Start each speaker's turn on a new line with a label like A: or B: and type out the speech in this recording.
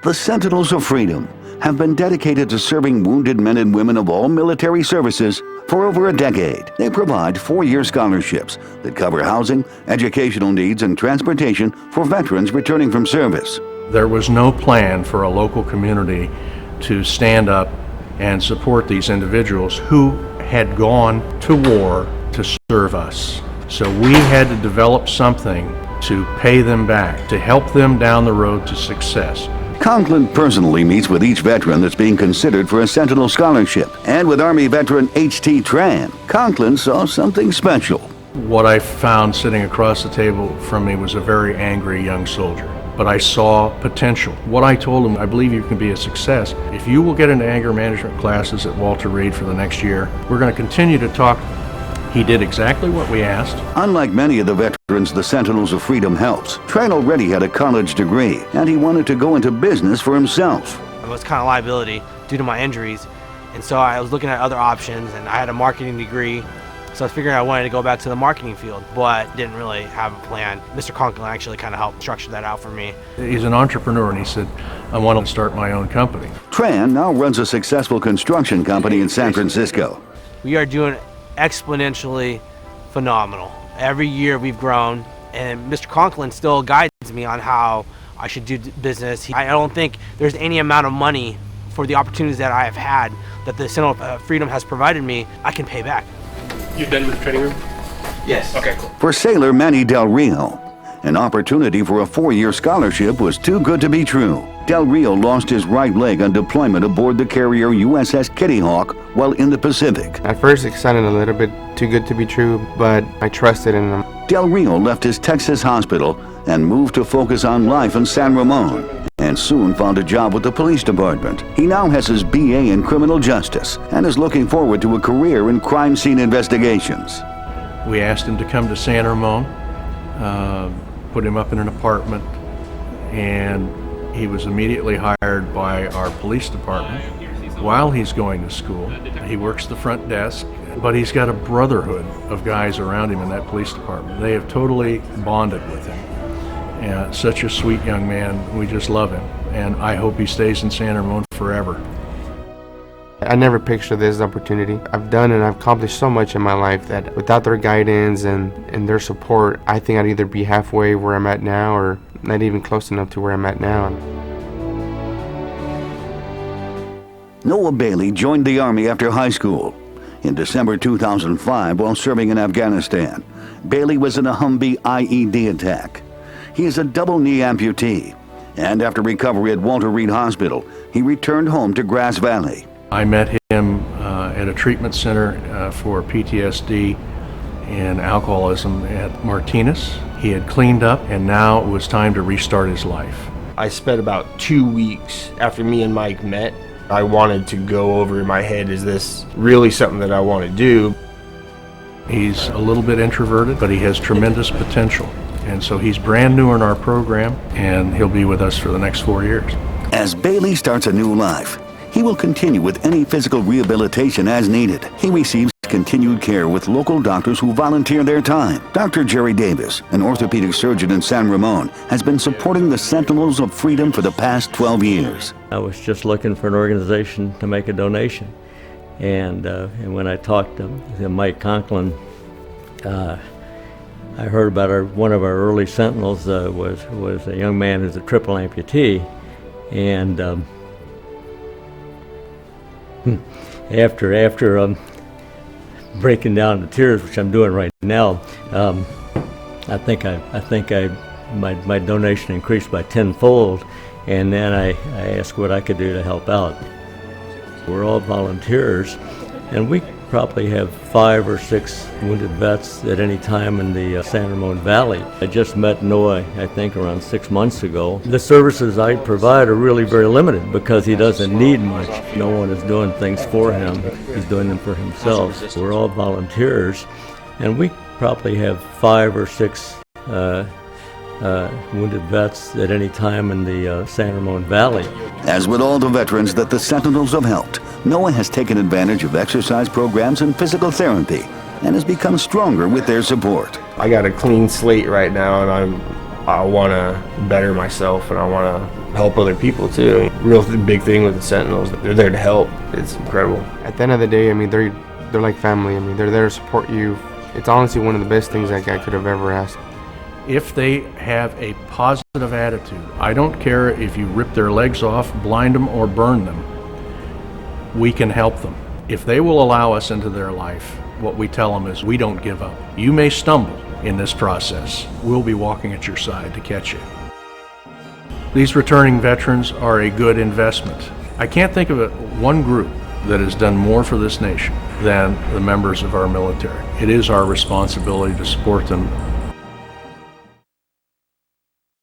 A: The Sentinels of Freedom have been dedicated to serving wounded men and women of all military services for over a decade. They provide 4-year scholarships that cover housing, educational needs, and transportation for veterans returning from service.
B: There was no plan for a local community to stand up and support these individuals who had gone to war to serve us. So we had to develop something to pay them back, to help them down the road to success.
A: Conklin personally meets with each veteran that's being considered for a Sentinel scholarship. And with Army veteran H.T. Tran, Conklin saw something special.
B: What I found sitting across the table from me was a very angry young soldier. But I saw potential. What I told him, I believe you can be a success. If you will get into anger management classes at Walter Reed for the next year, we're going to continue to talk. He did exactly what we asked.
A: Unlike many of the veterans the Sentinels of Freedom helps, Tran already had a college degree, and he wanted to go into business for himself.
C: I was kind of liability due to my injuries, and so I was looking at other options, and I had a marketing degree, so I was figuring I wanted to go back to the marketing field, but didn't really have a plan. Mr. Conklin actually kind of helped structure that out for me.
B: He's an entrepreneur, and he said, I want to start my own company.
A: Tran now runs a successful construction company in San Francisco.
C: We are doing exponentially phenomenal. Every year we've grown, and Mr. Conklin still guides me on how I should do business. I don't think there's any amount of money for the opportunities that I have had that the Sentinel of Freedom has provided me, I can pay back.
D: You're done with the training room?
C: Yes.
D: Okay, cool.
A: For sailor Manny Del Rio, an opportunity for a 4-year scholarship was too good to be true. Del Rio lost his right leg on deployment aboard the carrier USS Kitty Hawk while in the Pacific.
E: At first it sounded a little bit too good to be true, but I trusted in them.
A: Del Rio left his Texas hospital and moved to focus on life in San Ramon, and soon found a job with the police department. He now has his BA in criminal justice and is looking forward to a career in crime scene investigations.
B: We asked him to come to San Ramon, put him up in an apartment, and he was immediately hired by our police department while he's going to school. He works the front desk, but he's got a brotherhood of guys around him in that police department. They have totally bonded with him. And such a sweet young man. We just love him, and I hope he stays in San Ramon forever.
E: I never pictured this opportunity. I've done and I've accomplished so much in my life that without their guidance and their support, I think I'd either be halfway where I'm at now or not even close enough to where I'm at now.
A: Noah Bailey joined the Army after high school. In December 2005, while serving in Afghanistan, Bailey was in a Humvee IED attack. He is a double knee amputee, and after recovery at Walter Reed Hospital, he returned home to Grass Valley.
B: I met him at a treatment center for PTSD and alcoholism at Martinez. He had cleaned up, and now it was time to restart his life.
F: I spent about 2 weeks after me and Mike met. I wanted to go over in my head, is this really something that I want to do?
B: He's a little bit introverted, but he has tremendous potential. And so he's brand new in our program, and he'll be with us for the next 4 years.
A: As Bailey starts a new life, he will continue with any physical rehabilitation as needed. He receives continued care with local doctors who volunteer their time. Dr. Jerry Davis, an orthopedic surgeon in San Ramon, has been supporting the Sentinels of Freedom for the past 12 years.
G: I was just looking for an organization to make a donation. And when I talked to Mike Conklin, I heard about one of our early Sentinels was a young man who's a triple amputee, and after breaking down into tears, which I'm doing right now, I think my donation increased by tenfold, and then I asked what I could do to help out. We're all volunteers, and we probably have 5 or 6 wounded vets at any time in the San Ramon Valley. I just met Noah, I think, around 6 months ago. The services I provide are really very limited because he doesn't need much. No one is doing things for him. He's doing them for himself. We're all volunteers, and we probably have 5 or 6 wounded vets at any time in the San Ramon Valley.
A: As with all the veterans that the Sentinels have helped, Noah has taken advantage of exercise programs and physical therapy and has become stronger with their support.
F: I got a clean slate right now, and I want to better myself and I want to help other people too. Real big thing with the Sentinels, they're there to help. It's incredible.
E: At the end of the day, I mean, they're like family. I mean, they're there to support you. It's honestly one of the best things that guy could have ever asked.
B: If they have a positive attitude, I don't care if you rip their legs off, blind them, or burn them, we can help them. If they will allow us into their life, what we tell them is we don't give up. You may stumble in this process. We'll be walking at your side to catch you. These returning veterans are a good investment. I can't think of one group that has done more for this nation than the members of our military. It is our responsibility to support them